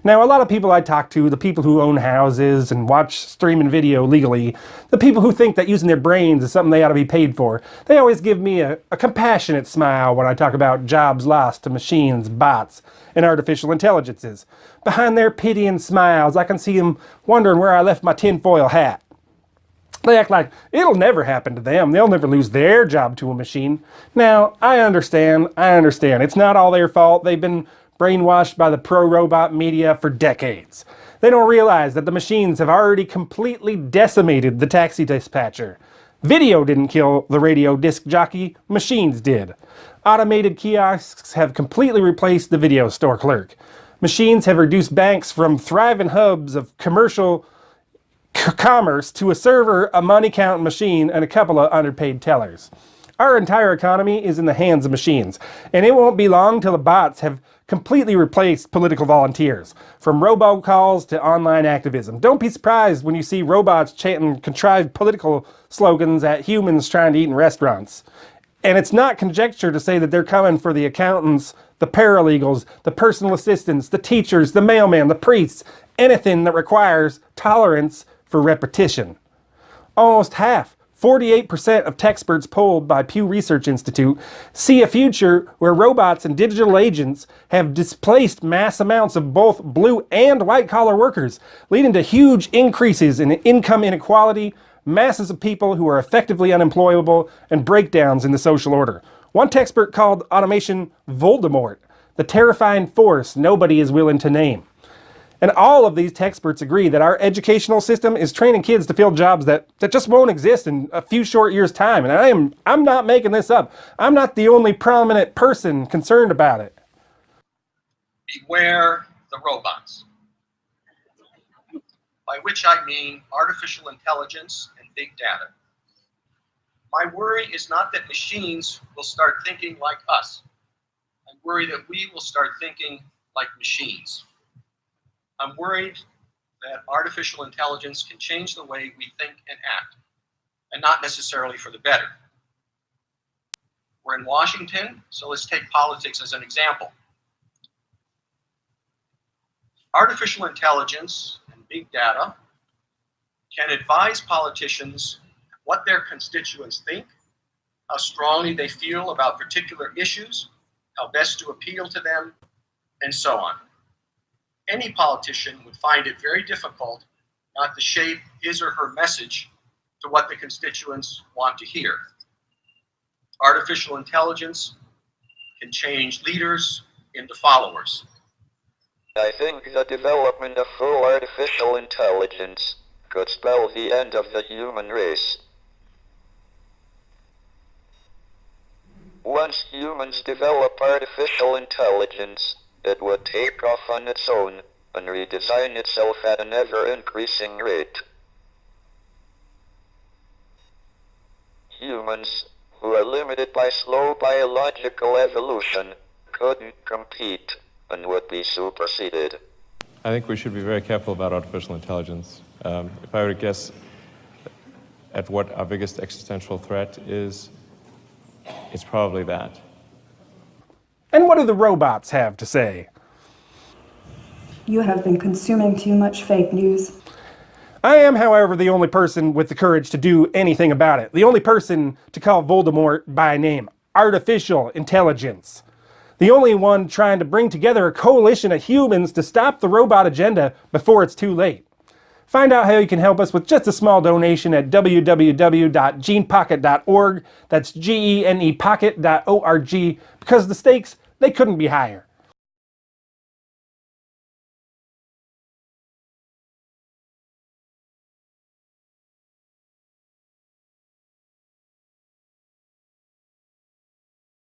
Now, a lot of people I talk to, the people who own houses and watch streaming video legally, the people who think that using their brains is something they ought to be paid for, they always give me a compassionate smile when I talk about jobs lost to machines, bots, and artificial intelligences. Behind their pitying smiles, I can see them wondering where I left my tinfoil hat. They act like it'll never happen to them. They'll never lose their job to a machine. Now, I understand. It's not all their fault. They've been brainwashed by the pro-robot media for decades. They don't realize that the machines have already completely decimated the taxi dispatcher. Video didn't kill the radio disc jockey, machines did. Automated kiosks have completely replaced the video store clerk. Machines have reduced banks from thriving hubs of commercial commerce to a server, a money counting machine, and a couple of underpaid tellers. Our entire economy is in the hands of machines, and it won't be long till the bots have completely replaced political volunteers, from robocalls to online activism. Don't be surprised when you see robots chanting contrived political slogans at humans trying to eat in restaurants. And it's not conjecture to say that they're coming for the accountants, the paralegals, the personal assistants, the teachers, the mailman, the priests, anything that requires tolerance for repetition. Almost half, 48% of techexperts polled by Pew Research Institute see a future where robots and digital agents have displaced mass amounts of both blue and white-collar workers, leading to huge increases in income inequality, masses of people who are effectively unemployable, and breakdowns in the social order. One techexpert called automation Voldemort, the terrifying force nobody is willing to name. And all of these experts agree that our educational system is training kids to fill jobs that just won't exist in a few short years' time. And I'm not making this up. I'm not the only prominent person concerned about it. Beware the robots, by which I mean artificial intelligence and big data. My worry is not that machines will start thinking like us. I worry that we will start thinking like machines. I'm worried that artificial intelligence can change the way we think and act, and not necessarily for the better. We're in Washington, so let's take politics as an example. Artificial intelligence and big data can advise politicians what their constituents think, how strongly they feel about particular issues, how best to appeal to them, and so on. Any politician would find it very difficult not to shape his or her message to what the constituents want to hear. Artificial intelligence can change leaders into followers. I think the development of full artificial intelligence could spell the end of the human race. Once humans develop artificial intelligence, it would take off on its own and redesign itself at an ever-increasing rate. Humans, who are limited by slow biological evolution, couldn't compete and would be superseded. I think we should be very careful about artificial intelligence. If I were to guess at what our biggest existential threat is, it's probably that. And what do the robots have to say? You have been consuming too much fake news. I am, however, the only person with the courage to do anything about it. The only person to call Voldemort by name. Artificial intelligence. The only one trying to bring together a coalition of humans to stop the robot agenda before it's too late. Find out how you can help us with just a small donation at www.genepocket.org. That's GENEpocket.org, because the stakes, they couldn't be higher.